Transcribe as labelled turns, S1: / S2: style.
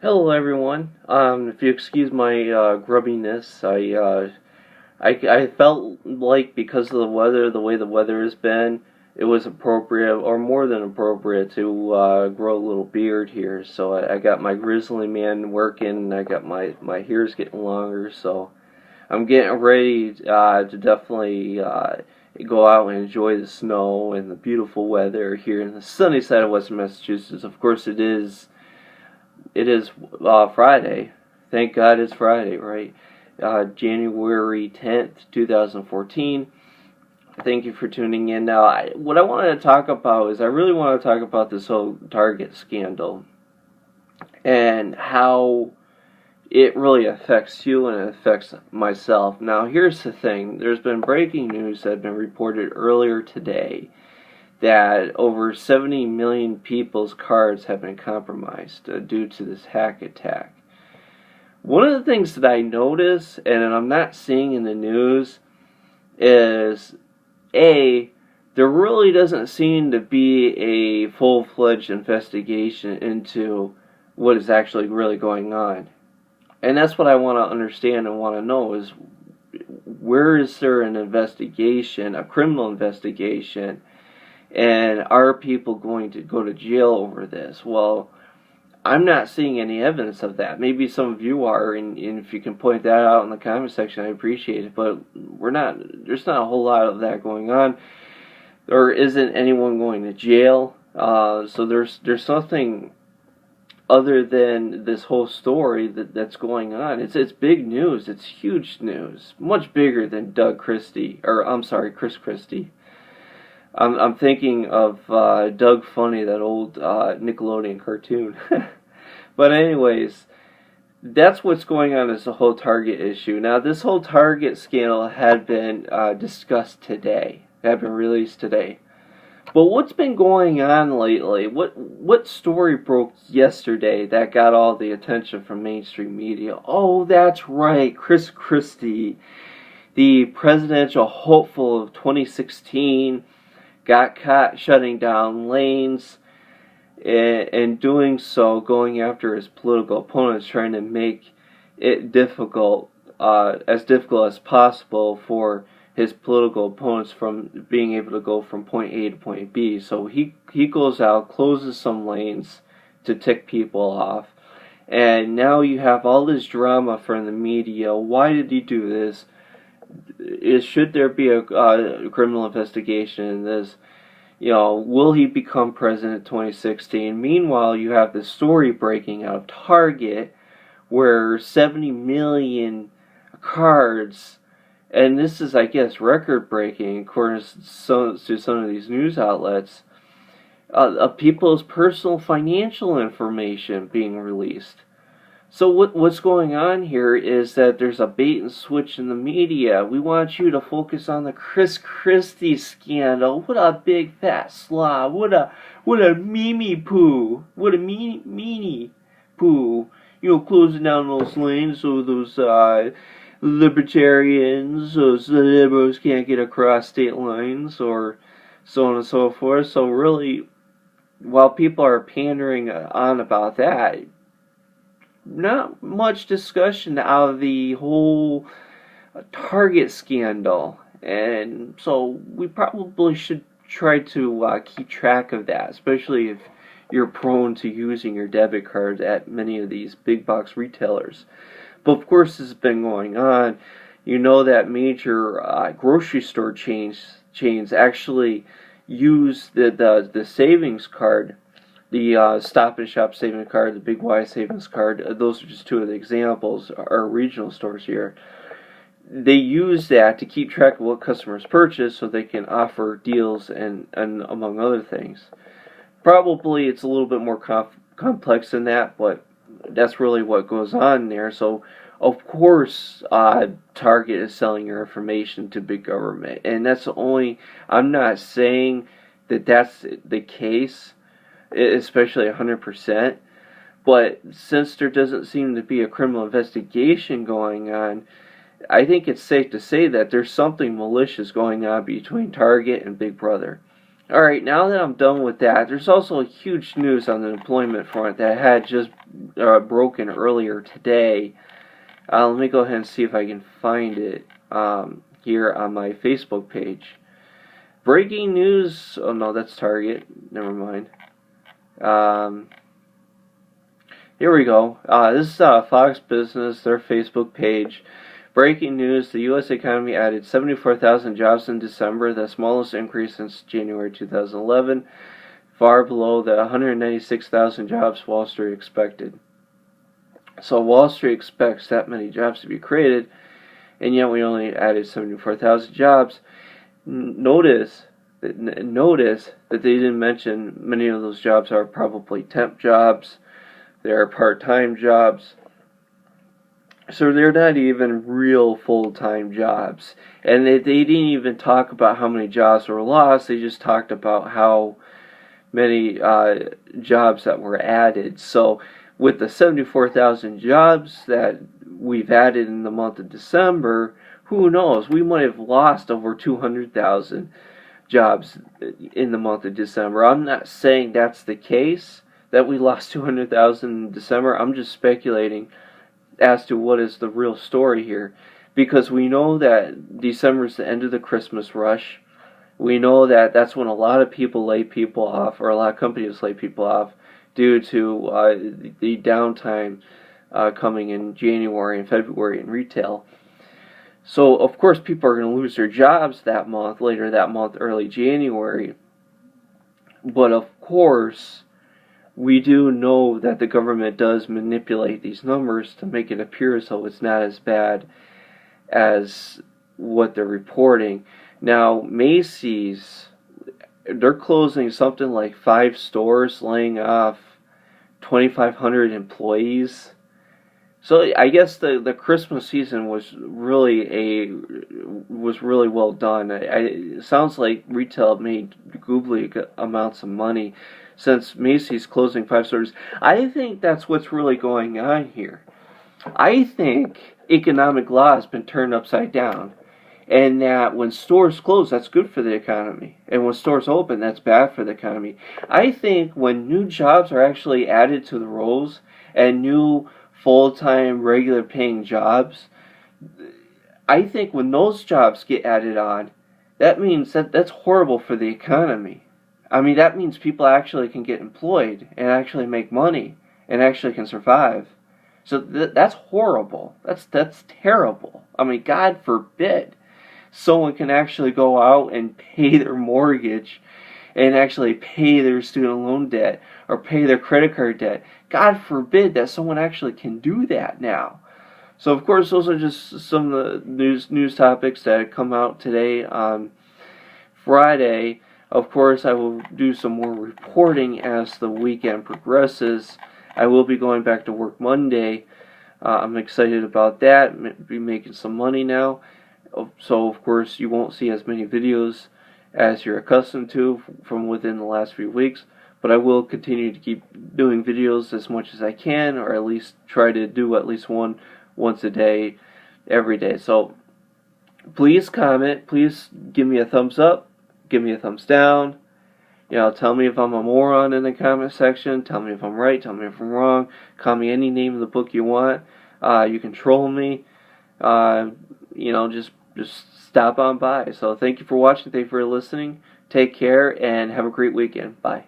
S1: Hello, everyone. If you excuse my grubbiness, I felt like because of the weather, the way the weather has been, it was appropriate, or more than appropriate, to grow a little beard here. So I got my grizzly man working, and I got my hairs getting longer. So I'm getting ready to definitely go out and enjoy the snow and the beautiful weather here in the sunny side of Western Massachusetts. Of course, it is Friday. Thank God it's Friday, right? January 10th, 2014. Thank you for tuning in. Now, what I wanted to talk about is I really want to talk about this whole Target scandal and how it really affects you and it affects myself. Now, here's the thing. There's been breaking news that had been reported earlier today that over 70 million people's cards have been compromised due to this hack attack. One of the things that I notice, and I'm not seeing in the news, is there really doesn't seem to be a full-fledged investigation into what is actually really going on. And that's what I want to understand and want to know is, where is there an investigation, a criminal investigation, and are people going to go to jail over this? Well, I'm not seeing any evidence of that. Maybe some of you are, and if you can point that out in the comment section, I appreciate it. But there's not a whole lot of that going on. There isn't anyone going to jail. So there's nothing other than this whole story that's going on. It's big news. It's huge news. Much bigger than Chris Christie. I'm thinking of Doug Funny, that old Nickelodeon cartoon. But anyways, that's what's going on is the whole Target issue. Now, this whole Target scandal had been discussed today, had been released today. But what's been going on lately? What story broke yesterday that got all the attention from mainstream media? Oh, that's right, Chris Christie, the presidential hopeful of 2016, got caught shutting down lanes, and doing so, going after his political opponents, trying to make it as difficult as possible for his political opponents from being able to go from point A to point B. So he goes out, closes some lanes to tick people off, and now you have all this drama from the media. Why did he do this? Should there be a criminal investigation in this? Will he become president in 2016? Meanwhile, you have the story breaking out of Target where 70 million cards, and this is, I guess, record-breaking according to some of these news outlets, of people's personal financial information being released. So what's going on here is that there's a bait and switch in the media. We want you to focus on the Chris Christie scandal. What a big fat slob. What a mimi poo. What a meanie poo. Closing down those lanes so those libertarians, those liberals can't get across state lines, or so on and so forth. So really, while people are pandering on about that, not much discussion out of the whole Target scandal, and so we probably should try to keep track of that, especially if you're prone to using your debit card at many of these big box retailers. But of course, this has been going on. You know that major grocery store chains actually use the savings card, the Stop and Shop savings card, the Big Y savings card. Those are just two of the examples. Our regional stores here, they use that to keep track of what customers purchase so they can offer deals and among other things. Probably it's a little bit more complex than that, but that's really what goes on there. So of course Target is selling your information to big government, and I'm not saying that that's the case, especially 100%, but since there doesn't seem to be a criminal investigation going on, I think it's safe to say that there's something malicious going on between Target and Big Brother. Alright, now that I'm done with that, there's also huge news on the employment front that had just broken earlier today. Let me go ahead and see if I can find it here on my Facebook page. Breaking news. Oh no, that's Target. Never mind. Here we go. This is Fox Business, their Facebook page. Breaking news, the U.S. economy added 74,000 jobs in December, the smallest increase since January 2011, far below the 196,000 jobs Wall Street expected. So Wall Street expects that many jobs to be created, and yet we only added 74,000 jobs. Notice that they didn't mention many of those jobs are probably temp jobs, they're part-time jobs. So they're not even real full-time jobs. And they didn't even talk about how many jobs were lost. They just talked about how many jobs that were added. So with the 74,000 jobs that we've added in the month of December, who knows? We might have lost over 200,000 jobs in the month of December. I'm not saying that's the case, that we lost 200,000 in December. I'm just speculating as to what is the real story here, because we know that December is the end of the Christmas rush. We know that that's when a lot of people lay people off, or a lot of companies lay people off due to the downtime coming in January and February in retail. So of course people are going to lose their jobs that month, later that month, early January. But of course we do know that the government does manipulate these numbers to make it appear as though it's not as bad as what they're reporting. Now, Macy's, they're closing something like 5 stores, laying off 2,500 employees. So I guess the Christmas season was really well done. It sounds like retail made googly amounts of money since Macy's closing 5 stores. I think that's what's really going on here. I think economic law has been turned upside down, and that when stores close, that's good for the economy, and when stores open, that's bad for the economy. I think when new jobs are actually added to the rolls, and new full-time, regular paying jobs, I think when those jobs get added on, that means that's horrible for the economy. I mean, that means people actually can get employed and actually make money and actually can survive. So that's horrible. That's terrible. I mean, God forbid someone can actually go out and pay their mortgage and actually pay their student loan debt or pay their credit card debt. God forbid that someone actually can do that now. So of course those are just some of the news topics that come out today on Friday. Of course, I will do some more reporting as the weekend progresses. I will be going back to work Monday. I'm excited about that. Be making some money now. So, of course, you won't see as many videos as you're accustomed to from within the last few weeks. But I will continue to keep doing videos as much as I can, or at least try to do at least one once a day, every day. So, please comment. Please give me a thumbs up. Give me a thumbs down. You know, tell me if I'm a moron in the comment section. Tell me if I'm right. Tell me if I'm wrong. Call me any name of the book you want. You can troll me. You know, just stop on by. So thank you for watching. Thank you for listening. Take care and have a great weekend. Bye.